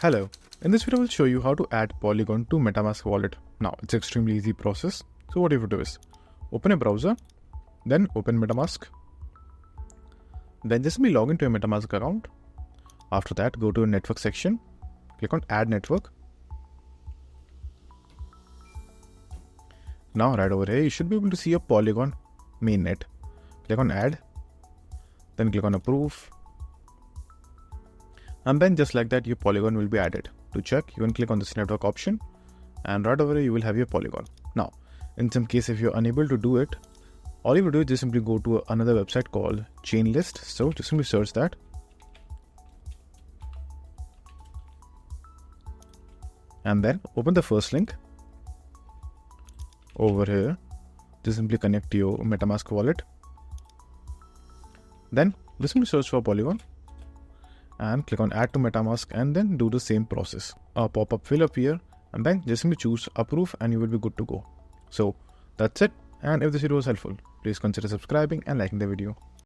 Hello, in this video I will show you how to add Polygon to MetaMask wallet. Now it's extremely easy process. So what you have to do is open a browser, then open MetaMask, then just simply log into a MetaMask account. After that, go to a network section, click on add network. Now right over here you should be able to see a Polygon mainnet. Click on add, then click on approve. And then just like that, your Polygon will be added. To check, you can click on this network option and right over here you will have your Polygon. Now, in some case, if you're unable to do it, all you will do is just simply go to another website called Chainlist. So just simply search that. And then open the first link. Over here, just simply connect to your MetaMask wallet. Then just simply search for Polygon and click on add to MetaMask and then do the same process. A pop-up will appear and then just simply choose approve and you will be good to go. So that's it. And if this video was helpful, please consider subscribing and liking the video.